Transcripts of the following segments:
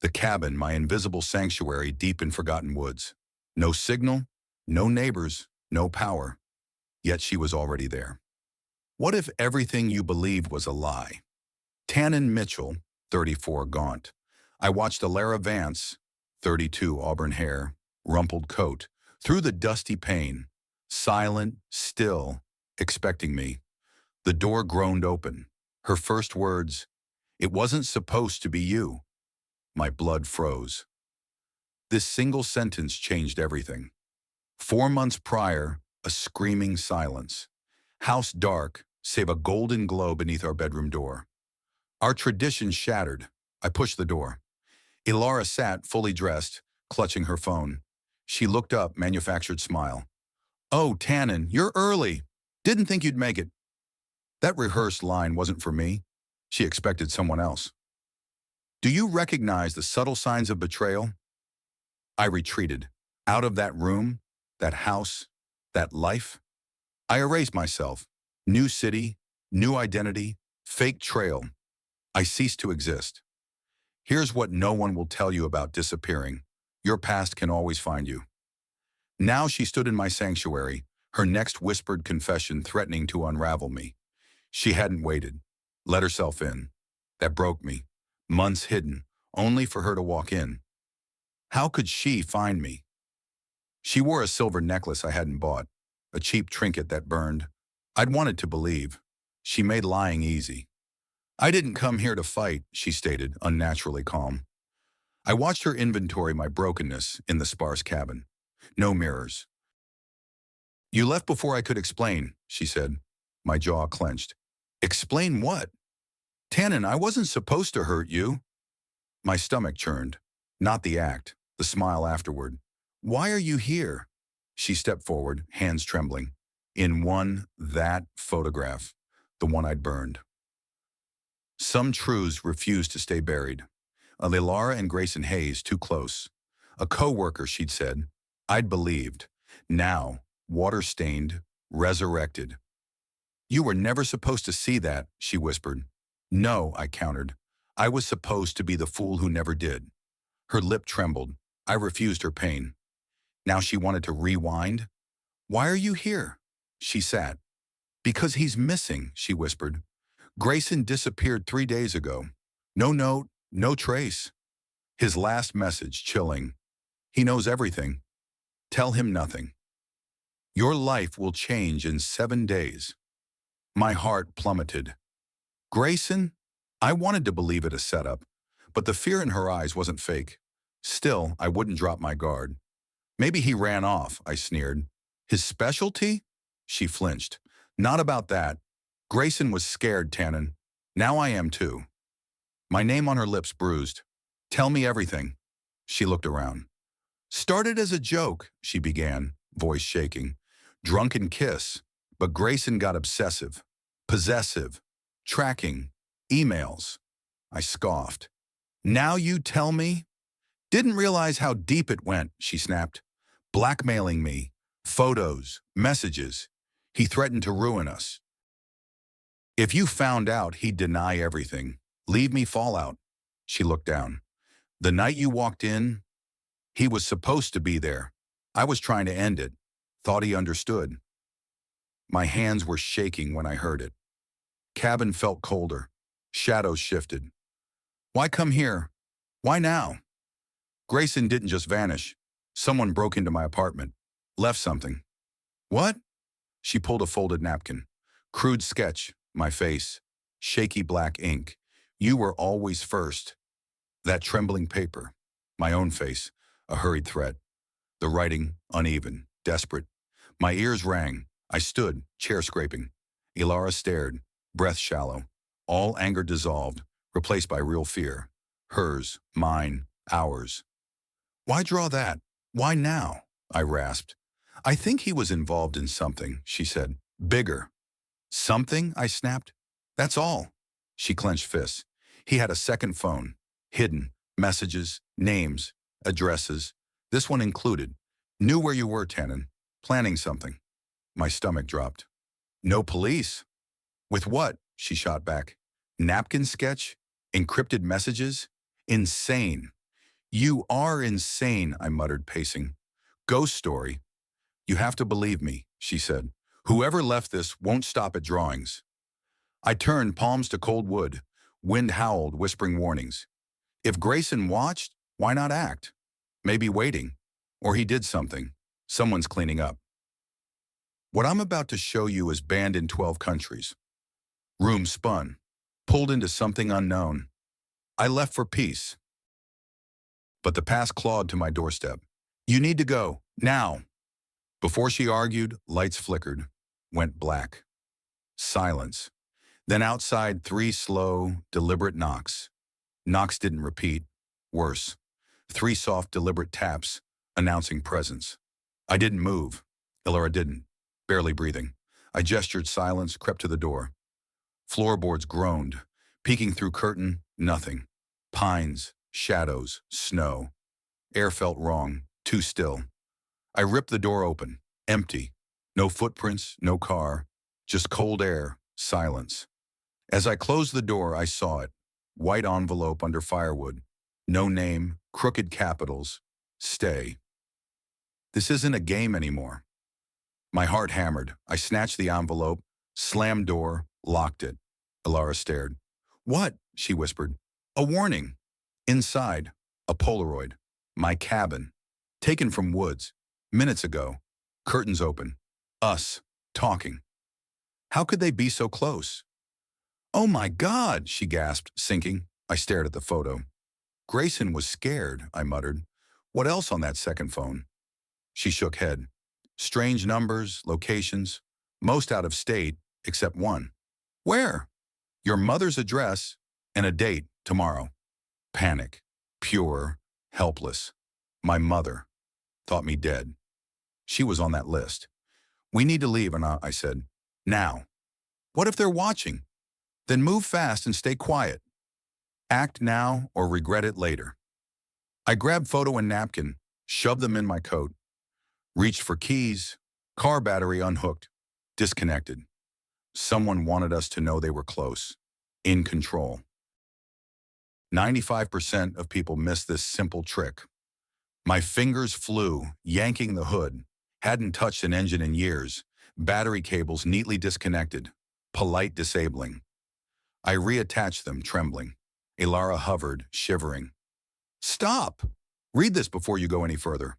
The cabin, my invisible sanctuary deep in forgotten woods. No signal, no neighbors, no power. Yet she was already there. What if everything you believed was a lie? Tannen Mitchell, 34, gaunt. I watched Alara Vance, 32, auburn hair, rumpled coat, through the dusty pane, silent, still, expecting me. The door groaned open. Her first words, "It wasn't supposed to be you." My blood froze. This single sentence changed everything. 4 months prior, a screaming silence. House dark, save a golden glow beneath our bedroom door. Our tradition shattered. I pushed the door. Ilara sat, fully dressed, clutching her phone. She looked up, manufactured smile. "Oh, Tannen, you're early. Didn't think you'd make it." That rehearsed line wasn't for me. She expected someone else. "Do you recognize the subtle signs of betrayal?" I retreated. Out of that room, that house, that life. I erased myself. New city, new identity, fake trail. I ceased to exist. Here's what no one will tell you about disappearing. Your past can always find you. Now she stood in my sanctuary, her next whispered confession threatening to unravel me. She hadn't waited. Let herself in. That broke me. Months hidden, only for her to walk in. How could she find me? She wore a silver necklace I hadn't bought, a cheap trinket that burned. I'd wanted to believe. She made lying easy. "I didn't come here to fight," she stated, unnaturally calm. I watched her inventory my brokenness in the sparse cabin. No mirrors. "You left before I could explain," she said. My jaw clenched. "Explain what?" "Tannen, I wasn't supposed to hurt you." My stomach churned. Not the act, the smile afterward. "Why are you here?" She stepped forward, hands trembling. In that photograph, the one I'd burned. Some truths refused to stay buried. A Lilara and Grayson Hayes too close. A co-worker, she'd said. I'd believed. Now, water-stained, resurrected. "You were never supposed to see that," she whispered. "No," I countered. "I was supposed to be the fool who never did." Her lip trembled. I refused her pain. Now she wanted to rewind. "Why are you here?" She sat. "Because he's missing," she whispered. "Grayson disappeared 3 days ago. No note, no trace. His last message, chilling. He knows everything. Tell him nothing. Your life will change in 7 days." My heart plummeted. Grayson? I wanted to believe it a setup, but the fear in her eyes wasn't fake. Still, I wouldn't drop my guard. "Maybe he ran off," I sneered. "His specialty?" She flinched. "Not about that. Grayson was scared, Tannen. Now I am too." My name on her lips bruised. "Tell me everything." She looked around. "Started as a joke," she began, voice shaking. "Drunken kiss. But Grayson got obsessive, possessive, tracking, emails." I scoffed. "Now you tell me?" "Didn't realize how deep it went," she snapped. "Blackmailing me. Photos, messages. He threatened to ruin us. If you found out, he'd deny everything. Leave me fallout." She looked down. "The night you walked in, he was supposed to be there. I was trying to end it. Thought he understood." My hands were shaking when I heard it. Cabin felt colder. Shadows shifted. "Why come here? Why now?" "Grayson didn't just vanish. Someone broke into my apartment. Left something." "What?" She pulled a folded napkin. Crude sketch, my face. Shaky black ink. "You were always first." That trembling paper. My own face. A hurried threat. The writing, uneven, desperate. My ears rang. I stood, chair scraping. Ilara stared, breath shallow. All anger dissolved, replaced by real fear. Hers, mine, ours. "Why draw that? Why now?" I rasped. "I think he was involved in something," she said. "Bigger." "Something?" I snapped. "That's all." She clenched fists. "He had a second phone. Hidden. Messages, names, addresses. This one included. Knew where you were, Tannen. Planning something." My stomach dropped. "No police?" "With what?" she shot back. "Napkin sketch? Encrypted messages? Insane. You are insane, I muttered, pacing. Ghost story. You have to believe me, she said. Whoever left this won't stop at drawings. I turned, palms to cold wood. Wind howled, whispering warnings. If Grayson watched, why not act? Maybe waiting. Or he did something. Someone's cleaning up. What I'm about to show you is banned in 12 countries. Room spun. Pulled into something unknown. I left for peace. But the past clawed to my doorstep. You need to go. Now. Before she argued, lights flickered. Went black. Silence. Then outside, 3 slow, deliberate knocks. Knocks didn't repeat. Worse. 3 soft, deliberate taps, announcing presence. I didn't move. Ilara didn't. Barely breathing. I gestured silence, crept to the door. Floorboards groaned. Peeking through curtain, nothing. Pines, shadows, snow. Air felt wrong, too still. I ripped the door open. Empty. No footprints, no car. Just cold air, silence. As I closed the door, I saw it. White envelope under firewood. No name, crooked capitals. Stay. This isn't a game anymore. My heart hammered. I snatched the envelope, slammed door, locked it. Ilara stared. What? She whispered. A warning. Inside, a Polaroid. My cabin. Taken from woods. Minutes ago. Curtains open. Us. Talking. How could they be so close? Oh my God, she gasped, sinking. I stared at the photo. Grayson was scared, I muttered. What else on that second phone? She shook head. Strange numbers, locations, most out of state, except one. Where? Your mother's address and a date tomorrow. Panic. Pure. Helpless. My mother. Thought me dead. She was on that list. We need to leave, and I said, now. What if they're watching? Then move fast and stay quiet. Act now or regret it later. I grabbed photo and napkin, shoved them in my coat, reached for keys, car battery unhooked, disconnected. Someone wanted us to know they were close, in control. 95% of people miss this simple trick. My fingers flew, yanking the hood. Hadn't touched an engine in years. Battery cables neatly disconnected. Polite disabling. I reattached them, trembling. Ilara hovered, shivering. Stop! Read this before you go any further.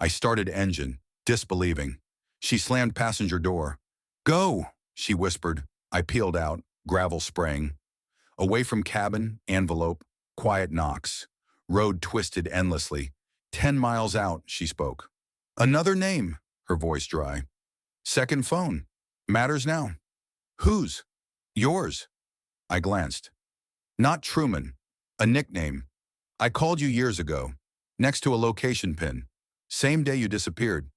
I started engine, disbelieving. She slammed passenger door. Go, she whispered. I peeled out, gravel spraying. Away from cabin, envelope, quiet knocks. Road twisted endlessly. 10 miles out, she spoke. Another name, her voice dry. Second phone. Matters now. Whose? Yours. I glanced. Not Truman. A nickname. I called you years ago. Next to a location pin. Same day you disappeared.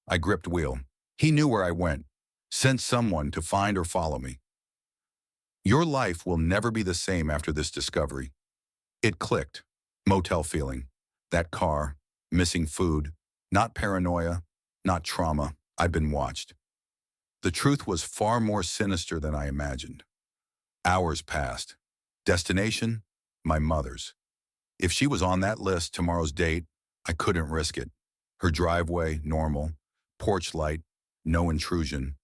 I gripped wheel. He knew where I went. Sent someone to find or follow me. Your life will never be the same after this discovery. It clicked. Motel feeling. That car. Missing food. Not paranoia. Not trauma. I'd been watched. The truth was far more sinister than I imagined. Hours passed. Destination? My mother's. If she was on that list, tomorrow's date, I couldn't risk it. Her driveway, normal. Porch light, no intrusion.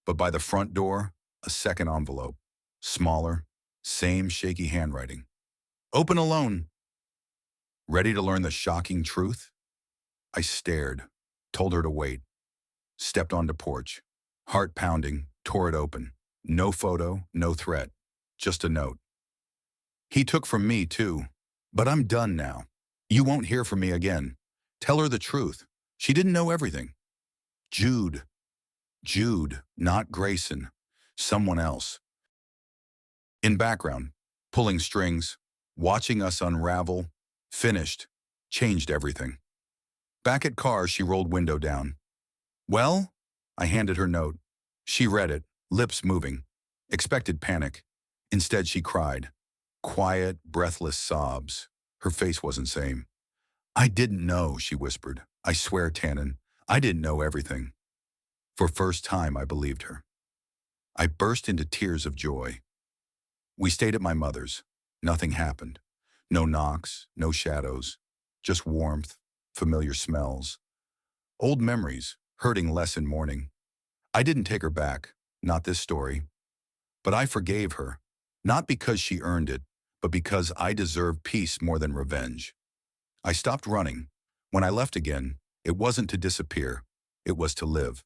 But by the front door, a second envelope. Smaller, same shaky handwriting. Open alone. Ready to learn the shocking truth? I stared, told her to wait. Stepped onto porch. Heart pounding, tore it open. No photo, no threat. Just a note. He took from me, too. But I'm done now. You won't hear from me again. Tell her the truth. She didn't know everything. Jude. Jude, not Grayson. Someone else. In background, pulling strings, watching us unravel, finished, changed everything. Back at car, she rolled window down. Well? I handed her note. She read it, lips moving. Expected panic. Instead, she cried. Quiet, breathless sobs. Her face wasn't same. I didn't know, she whispered. I swear, Tannen, I didn't know everything. For first time, I believed her. I burst into tears of joy. We stayed at my mother's. Nothing happened. No knocks, no shadows. just warmth, familiar smells. Old memories, hurting less in mourning. I didn't take her back, not this story. But I forgave her, not because she earned it, but because I deserved peace more than revenge. I stopped running. When I left again, it wasn't to disappear, it was to live.